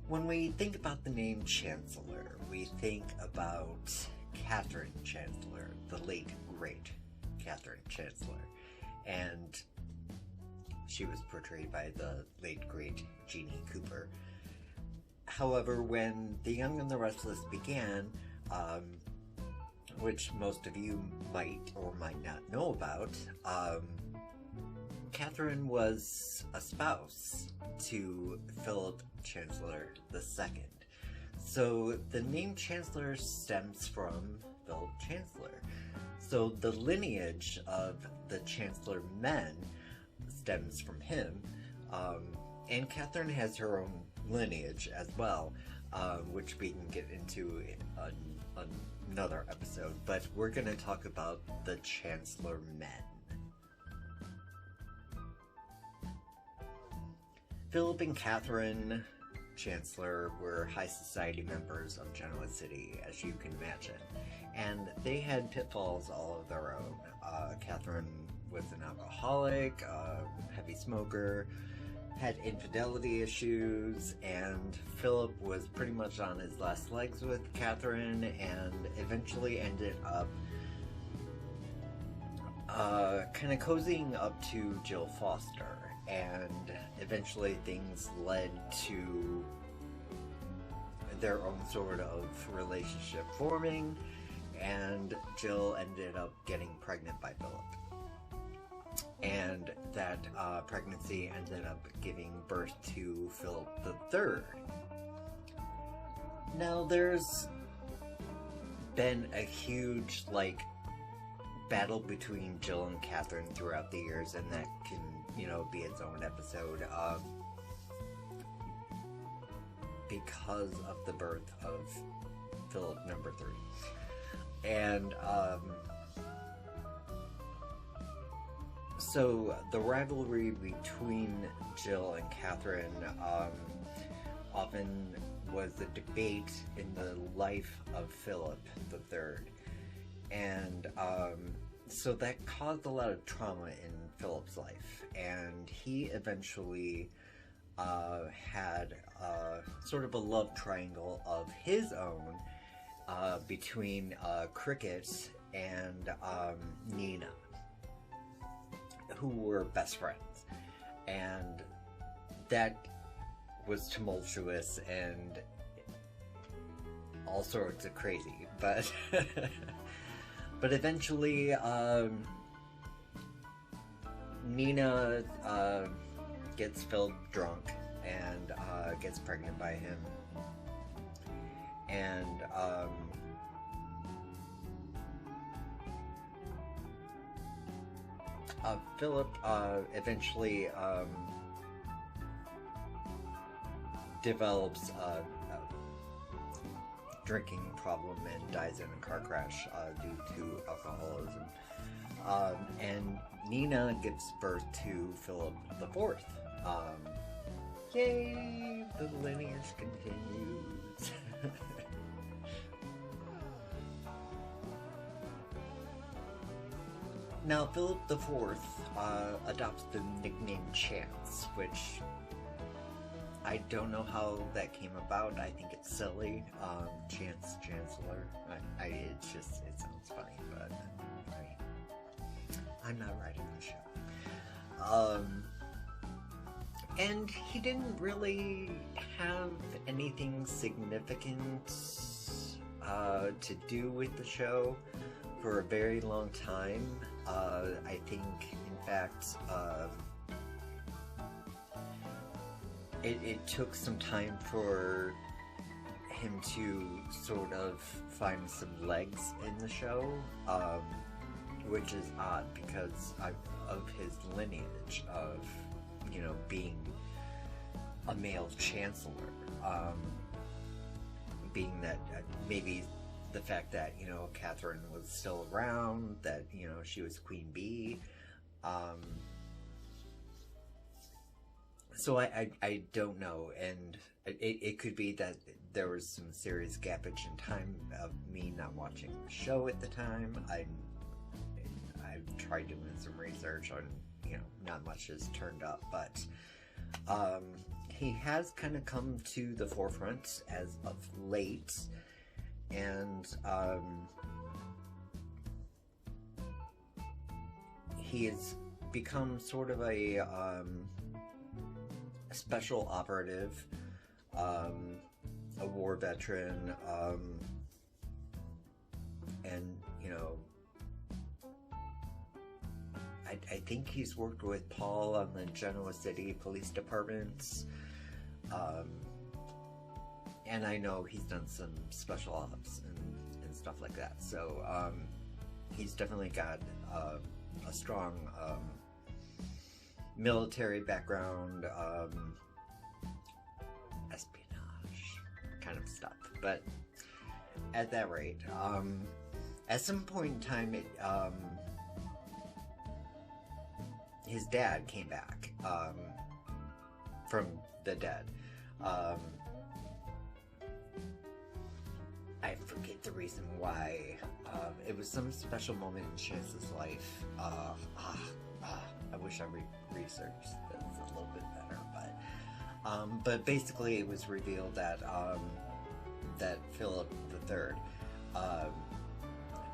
When we think about the name Chancellor, we think about Catherine Chancellor, the late, great Catherine Chancellor. And she was portrayed by the late, great Jeannie Cooper. However, when The Young and the Restless began, which most of you might or might not know about, Catherine was a spouse to Philip Chancellor II. So the name Chancellor stems from Philip Chancellor. So the lineage of the Chancellor men stems from him, and Catherine has her own lineage as well, which we can get into in another episode, but we're going to talk about the Chancellor men. Philip and Catherine Chancellor were high society members of Genoa City, as you can imagine, and they had pitfalls all of their own. Catherine was an alcoholic, heavy smoker, had infidelity issues, and Philip was pretty much on his last legs with Catherine, and eventually ended up kind of cozying up to Jill Foster, and eventually things led to their own sort of relationship forming, and Jill ended up getting pregnant by Philip. And that pregnancy ended up giving birth to Philip III. Now, there's been a huge, battle between Jill and Catherine throughout the years, and that can, be its own episode, because of the birth of Philip III. And, so the rivalry between Jill and Catherine often was a debate in the life of Philip III, and so that caused a lot of trauma in Philip's life, and he eventually had sort of a love triangle of his own between Cricket and Nina, who were best friends, and that was tumultuous and all sorts of crazy, but but eventually Nina gets Phil drunk and gets pregnant by him, and Philip eventually develops a drinking problem and dies in a car crash due to alcoholism. And Nina gives birth to Philip IV. Yay! The lineage continues. Now, Philip IV adopts the nickname Chance, which I don't know how that came about. I think it's silly. Chancellor. It sounds funny, but I'm not writing the show. And he didn't really have anything significant to do with the show for a very long time. I think, in fact, it took some time for him to sort of find some legs in the show, which is odd because of his lineage of, being a male chancellor, being that maybe the fact that, Catherine was still around, that, she was Queen Bee. So I don't know, and it could be that there was some serious gappage in time of me not watching the show at the time. I've tried doing some research on, not much has turned up, but he has kind of come to the forefront as of late, and he has become sort of a special operative, a war veteran, and, you know, I think he's worked with Paul on the Genoa City Police Departments, and I know he's done some special ops and stuff like that, so he's definitely got a strong military background, espionage kind of stuff. But at that rate, at some point in time, his dad came back from the dead. I forget the reason why. It was some special moment in Chance's life. I wish I researched this a little bit better, but basically it was revealed that that Philip III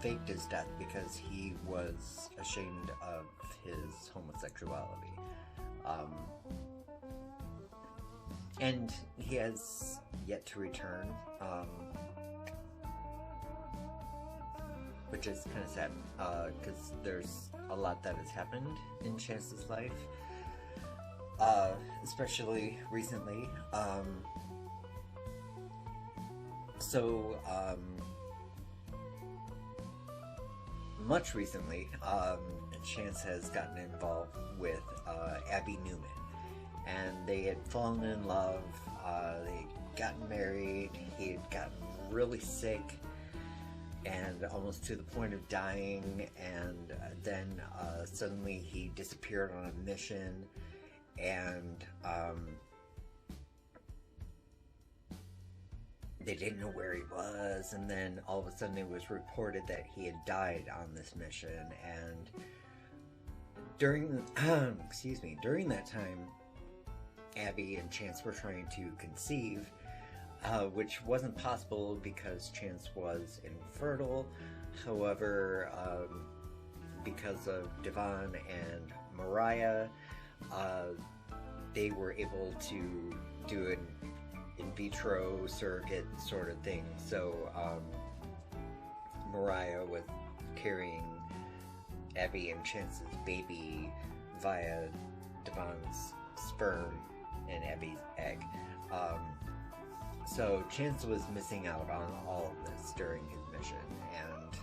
faked his death because he was ashamed of his homosexuality, and he has yet to return, which is kind of sad, because there's a lot that has happened in Chance's life, especially recently. Much recently, Chance has gotten involved with Abby Newman, and they had fallen in love, they had gotten married, he had gotten really sick, and almost to the point of dying, and then suddenly he disappeared on a mission, and they didn't know where he was, and then all of a sudden it was reported that he had died on this mission, and during during that time, Abby and Chance were trying to conceive, which wasn't possible because Chance was infertile. However, because of Devon and Mariah, they were able to do an in vitro surrogate sort of thing. So Mariah was carrying Abby and Chance's baby via Devon's sperm and Abby's egg. So Chance was missing out on all of this during his mission, and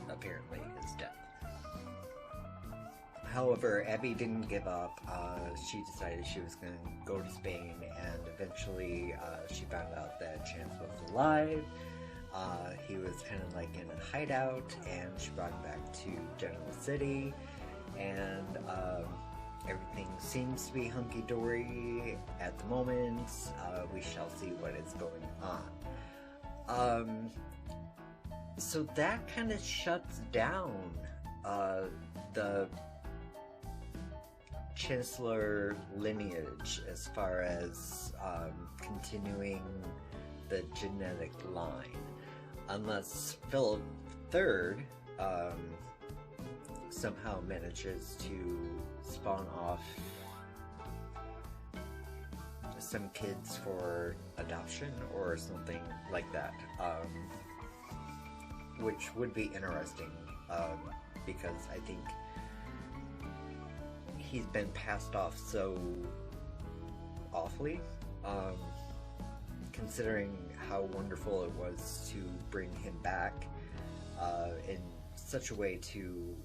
apparently his death. However, Abby didn't give up. She decided she was going to go to Spain, and eventually she found out that Chance was alive. He was kind of like in a hideout, and she brought him back to Genoa City, and everything seems to be hunky-dory at the moment. We shall see what is going on. So that kind of shuts down the Chancellor lineage as far as continuing the genetic line, unless Philip III somehow manages to spawn off some kids for adoption or something like that, which would be interesting, because I think he's been passed off so awfully, considering how wonderful it was to bring him back in such a way to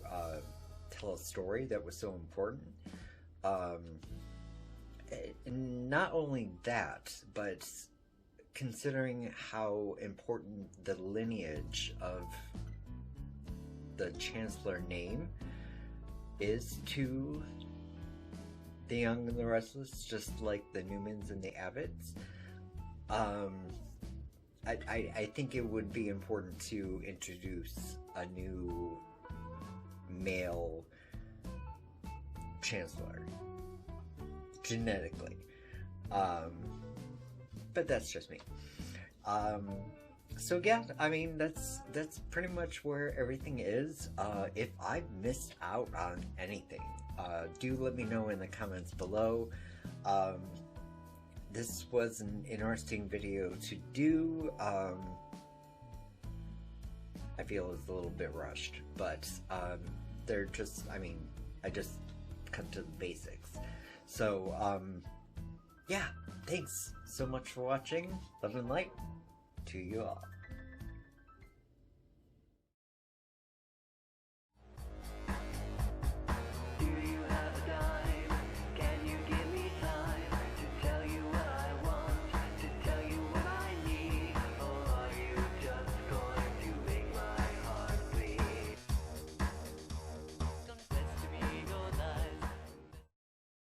tell a story that was so important. And not only that, but considering how important the lineage of the Chancellor name is to the Young and the Restless, just like the Newmans and the Abbotts, I think it would be important to introduce a new male Chancellor, genetically. But that's just me. So yeah, I mean, that's pretty much where everything is. If I missed out on anything, do let me know in the comments below. This was an interesting video to do. I feel it's a little bit rushed, but they're just, I mean, I just cut to the basics. So, yeah, thanks so much for watching. Love and light to you all.